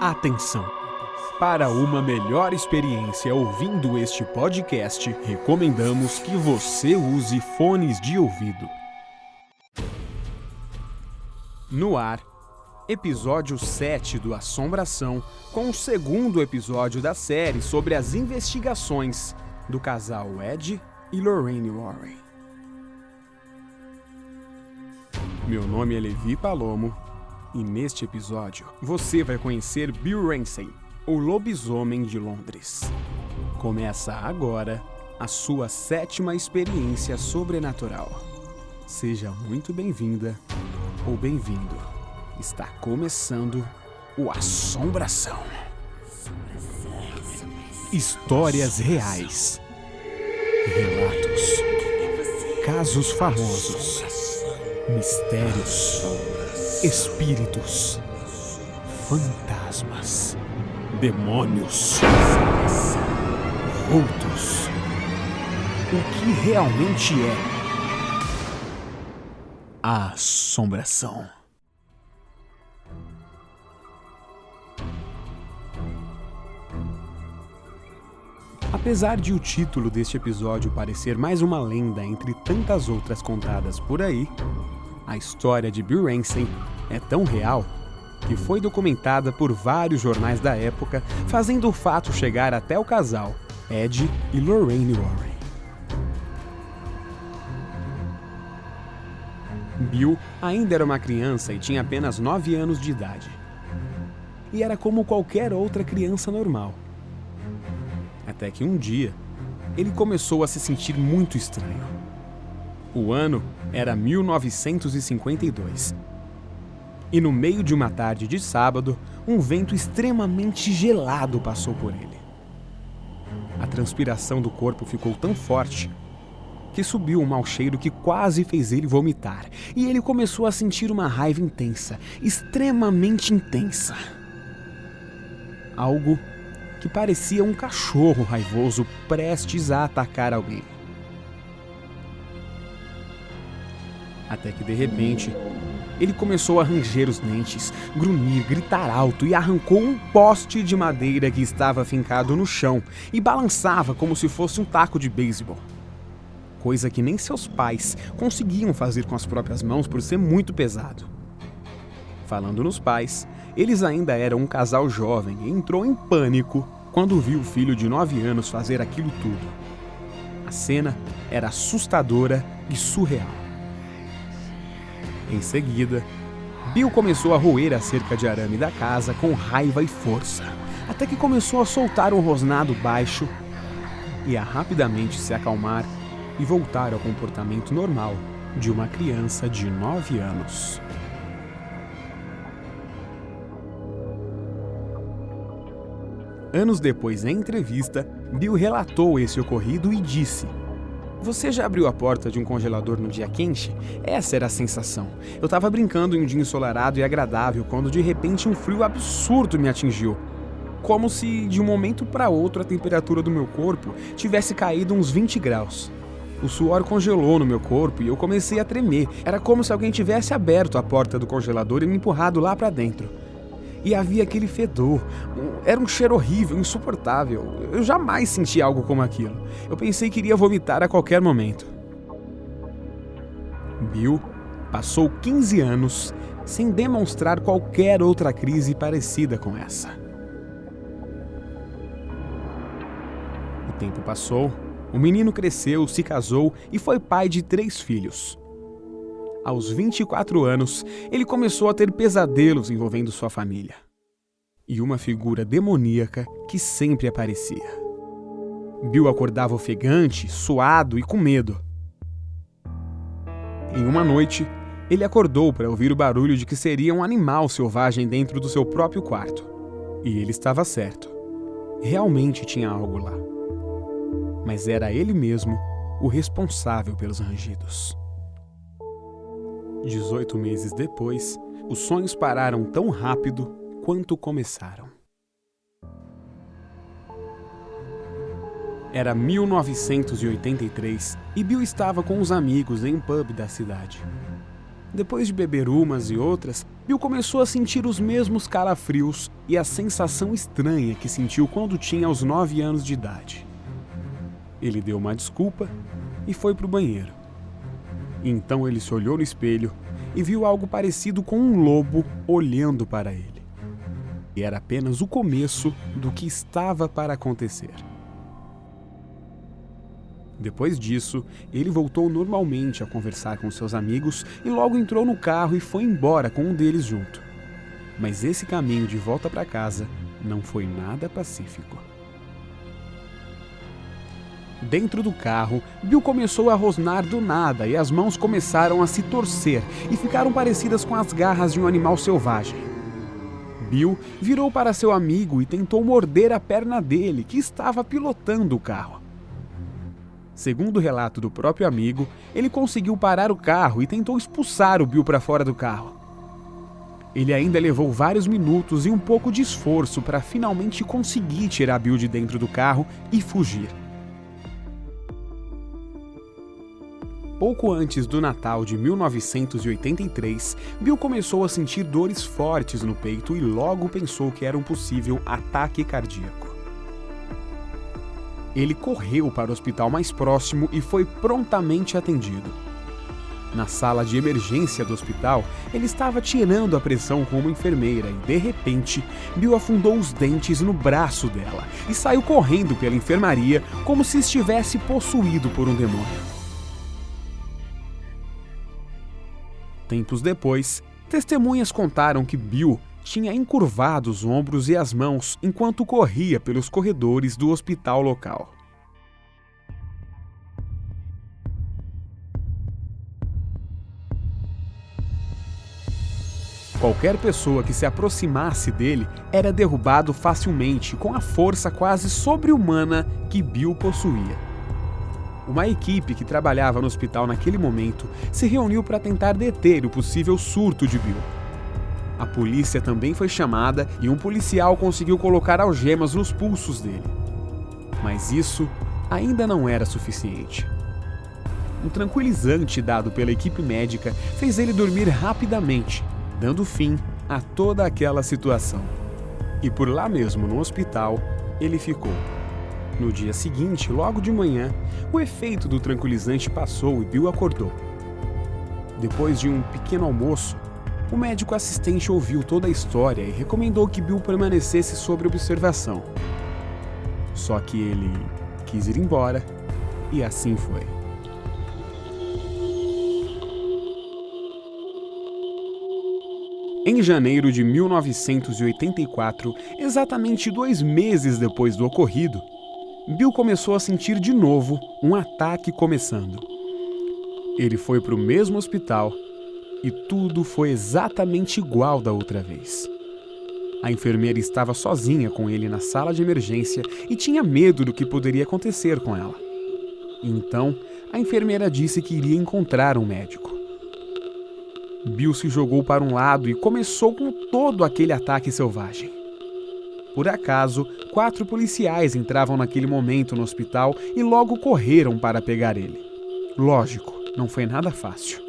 Atenção! Para uma melhor experiência ouvindo este podcast, recomendamos que você use fones de ouvido. No ar, episódio 7 do Assombração, com o segundo episódio da série sobre as investigações do casal Ed e Lorraine Warren. Meu nome é Levi Palomo e neste episódio você vai conhecer Bill Ramsey, o lobisomem de Londres. Começa agora a sua 7ª experiência sobrenatural. Seja muito bem-vinda ou bem-vindo. Está começando o Assombração. Histórias reais. Relatos. Casos famosos. Mistérios. Espíritos. Fantasmas. Demônios. Vultos. O que realmente é a assombração? Apesar de o título deste episódio parecer mais uma lenda entre tantas outras contadas por aí, a história de Bill Ramsey é tão real que foi documentada por vários jornais da época, fazendo o fato chegar até o casal Ed e Lorraine Warren. Bill ainda era uma criança e tinha apenas 9 anos de idade. E era como qualquer outra criança normal. Até que um dia, ele começou a se sentir muito estranho. O ano era 1952. E no meio de uma tarde de sábado, um vento extremamente gelado passou por ele. A transpiração do corpo ficou tão forte que subiu um mau cheiro que quase fez ele vomitar. E ele começou a sentir uma raiva intensa, extremamente intensa. Algo que parecia um cachorro raivoso prestes a atacar alguém. Até que, de repente, ele começou a ranger os dentes, grunhir, gritar alto e arrancou um poste de madeira que estava fincado no chão e balançava como se fosse um taco de beisebol. Coisa que nem seus pais conseguiam fazer com as próprias mãos por ser muito pesado. Falando nos pais, eles ainda eram um casal jovem e entrou em pânico quando viu o filho de 9 anos fazer aquilo tudo. A cena era assustadora e surreal. Em seguida, Bill começou a roer a cerca de arame da casa com raiva e força, até que começou a soltar um rosnado baixo e a rapidamente se acalmar e voltar ao comportamento normal de uma criança de 9 anos. Anos depois, em entrevista, Bill relatou esse ocorrido e disse: "Você já abriu a porta de um congelador no dia quente? Essa era a sensação. Eu estava brincando em um dia ensolarado e agradável quando de repente um frio absurdo me atingiu. Como se de um momento para outro a temperatura do meu corpo tivesse caído uns 20 graus. O suor congelou no meu corpo e eu comecei a tremer. Era como se alguém tivesse aberto a porta do congelador e me empurrado lá para dentro. E havia aquele fedor, era um cheiro horrível, insuportável. Eu jamais senti algo como aquilo. Eu pensei que iria vomitar a qualquer momento." Bill passou 15 anos sem demonstrar qualquer outra crise parecida com essa. O tempo passou, o menino cresceu, se casou e foi pai de 3 filhos. Aos 24 anos, ele começou a ter pesadelos envolvendo sua família. E uma figura demoníaca que sempre aparecia. Bill acordava ofegante, suado e com medo. Em uma noite, ele acordou para ouvir o barulho de que seria um animal selvagem dentro do seu próprio quarto. E ele estava certo. Realmente tinha algo lá. Mas era ele mesmo o responsável pelos rangidos. 18 meses depois, os sonhos pararam tão rápido quanto começaram. Era 1983 e Bill estava com os amigos em um pub da cidade. Depois de beber umas e outras, Bill começou a sentir os mesmos calafrios e a sensação estranha que sentiu quando tinha os 9 anos de idade. Ele deu uma desculpa e foi para o banheiro. Então ele se olhou no espelho e viu algo parecido com um lobo olhando para ele. E era apenas o começo do que estava para acontecer. Depois disso, ele voltou normalmente a conversar com seus amigos e logo entrou no carro e foi embora com um deles junto. Mas esse caminho de volta para casa não foi nada pacífico. Dentro do carro, Bill começou a rosnar do nada e as mãos começaram a se torcer e ficaram parecidas com as garras de um animal selvagem. Bill virou para seu amigo e tentou morder a perna dele, que estava pilotando o carro. Segundo o relato do próprio amigo, ele conseguiu parar o carro e tentou expulsar o Bill para fora do carro. Ele ainda levou vários minutos e um pouco de esforço para finalmente conseguir tirar Bill de dentro do carro e fugir. Pouco antes do Natal de 1983, Bill começou a sentir dores fortes no peito e logo pensou que era um possível ataque cardíaco. Ele correu para o hospital mais próximo e foi prontamente atendido. Na sala de emergência do hospital, ele estava tirando a pressão com uma enfermeira e, de repente, Bill afundou os dentes no braço dela e saiu correndo pela enfermaria como se estivesse possuído por um demônio. Tempos depois, testemunhas contaram que Bill tinha encurvado os ombros e as mãos enquanto corria pelos corredores do hospital local. Qualquer pessoa que se aproximasse dele era derrubado facilmente com a força quase sobre-humana que Bill possuía. Uma equipe que trabalhava no hospital naquele momento se reuniu para tentar deter o possível surto de Bill. A polícia também foi chamada e um policial conseguiu colocar algemas nos pulsos dele. Mas isso ainda não era suficiente. Um tranquilizante dado pela equipe médica fez ele dormir rapidamente, dando fim a toda aquela situação. E por lá mesmo, no hospital, ele ficou. No dia seguinte, logo de manhã, o efeito do tranquilizante passou e Bill acordou. Depois de um pequeno almoço, o médico assistente ouviu toda a história e recomendou que Bill permanecesse sob observação. Só que ele quis ir embora e assim foi. Em janeiro de 1984, exatamente 2 meses depois do ocorrido, Bill começou a sentir de novo um ataque começando. Ele foi para o mesmo hospital e tudo foi exatamente igual da outra vez. A enfermeira estava sozinha com ele na sala de emergência e tinha medo do que poderia acontecer com ela. Então, a enfermeira disse que iria encontrar um médico. Bill se jogou para um lado e começou com todo aquele ataque selvagem. Por acaso, 4 policiais entravam naquele momento no hospital e logo correram para pegar ele. Lógico, não foi nada fácil.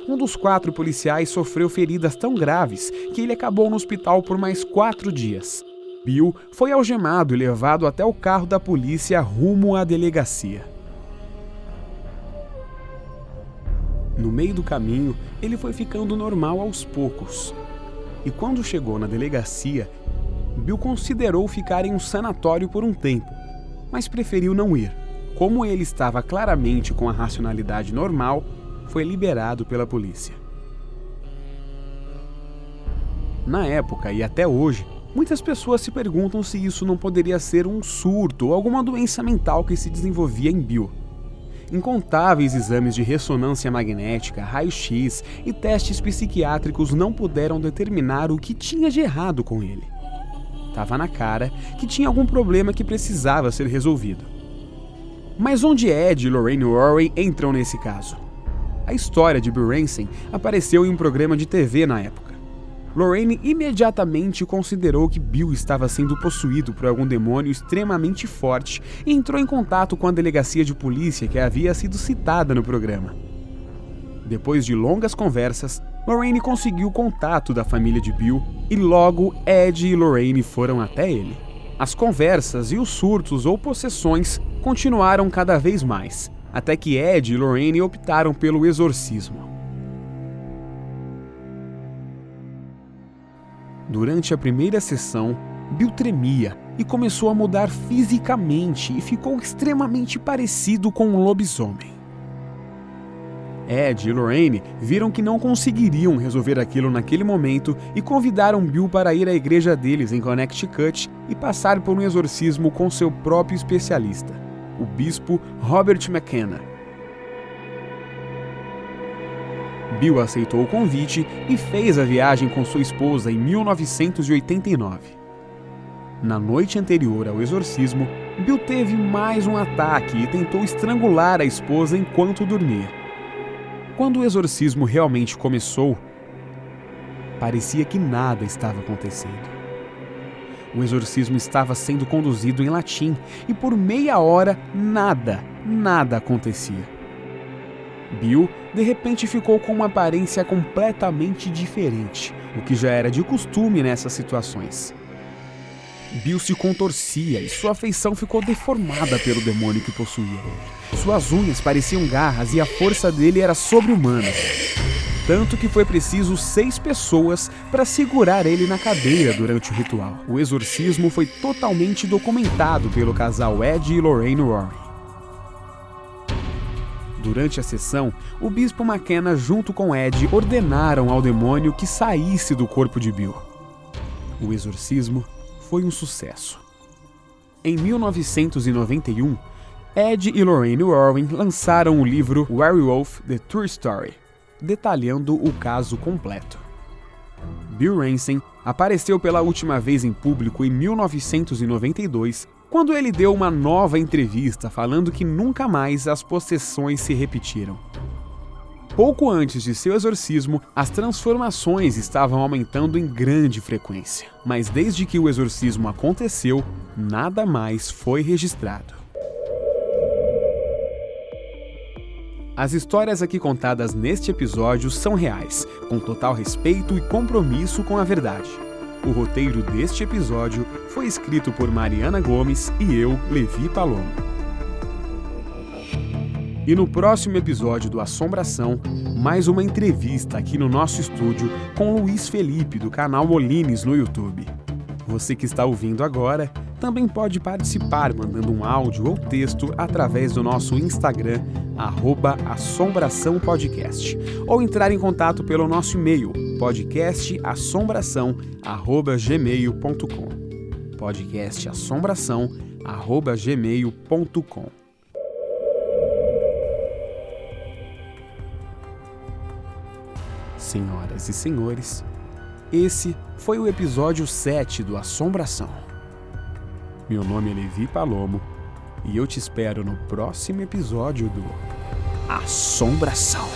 Um dos 4 policiais sofreu feridas tão graves que ele acabou no hospital por mais 4 dias. Bill foi algemado e levado até o carro da polícia rumo à delegacia. No meio do caminho, ele foi ficando normal aos poucos. E quando chegou na delegacia, Bill considerou ficar em um sanatório por um tempo, mas preferiu não ir. Como ele estava claramente com a racionalidade normal, foi liberado pela polícia. Na época e até hoje, muitas pessoas se perguntam se isso não poderia ser um surto ou alguma doença mental que se desenvolvia em Bill. Incontáveis exames de ressonância magnética, raio-x e testes psiquiátricos não puderam determinar o que tinha de errado com ele. Tava na cara que tinha algum problema que precisava ser resolvido. Mas onde Ed e Lorraine Warren entram nesse caso? A história de Bill Ransom apareceu em um programa de TV na época. Lorraine imediatamente considerou que Bill estava sendo possuído por algum demônio extremamente forte e entrou em contato com a delegacia de polícia que havia sido citada no programa. Depois de longas conversas, Lorraine conseguiu o contato da família de Bill e logo Ed e Lorraine foram até ele. As conversas e os surtos ou possessões continuaram cada vez mais, até que Ed e Lorraine optaram pelo exorcismo. Durante a primeira sessão, Bill tremia e começou a mudar fisicamente e ficou extremamente parecido com um lobisomem. Ed e Lorraine viram que não conseguiriam resolver aquilo naquele momento e convidaram Bill para ir à igreja deles em Connecticut e passar por um exorcismo com seu próprio especialista, o bispo Robert McKenna. Bill aceitou o convite e fez a viagem com sua esposa em 1989. Na noite anterior ao exorcismo, Bill teve mais um ataque e tentou estrangular a esposa enquanto dormia. Quando o exorcismo realmente começou, parecia que nada estava acontecendo. O exorcismo estava sendo conduzido em latim e por meia hora nada acontecia. Bill, de repente, ficou com uma aparência completamente diferente, o que já era de costume nessas situações. Bill se contorcia e sua feição ficou deformada pelo demônio que possuía ele. Suas unhas pareciam garras e a força dele era sobre-humana. Tanto que foi preciso 6 pessoas para segurar ele na cadeira durante o ritual. O exorcismo foi totalmente documentado pelo casal Ed e Lorraine Warren. Durante a sessão, o bispo McKenna junto com Ed ordenaram ao demônio que saísse do corpo de Bill. O exorcismo foi um sucesso. Em 1991, Ed e Lorraine Warren lançaram o livro Werewolf: The True Story, detalhando o caso completo. Bill Ransom apareceu pela última vez em público em 1992, quando ele deu uma nova entrevista falando que nunca mais as possessões se repetiram. Pouco antes de seu exorcismo, as transformações estavam aumentando em grande frequência, mas desde que o exorcismo aconteceu, nada mais foi registrado. As histórias aqui contadas neste episódio são reais, com total respeito e compromisso com a verdade. O roteiro deste episódio foi escrito por Mariana Gomes e eu, Levi Palomo. E no próximo episódio do Assombração, mais uma entrevista aqui no nosso estúdio com Luiz Felipe, do canal Molines no YouTube. Você que está ouvindo agora também pode participar mandando um áudio ou texto através do nosso Instagram, @assombraçãopodcast, ou entrar em contato pelo nosso e-mail, podcastassombração@gmail.com. podcastassombração@gmail.com. Senhoras e senhores, esse foi o episódio 7 do Assombração. Meu nome é Levi Palomo e eu te espero no próximo episódio do Assombração.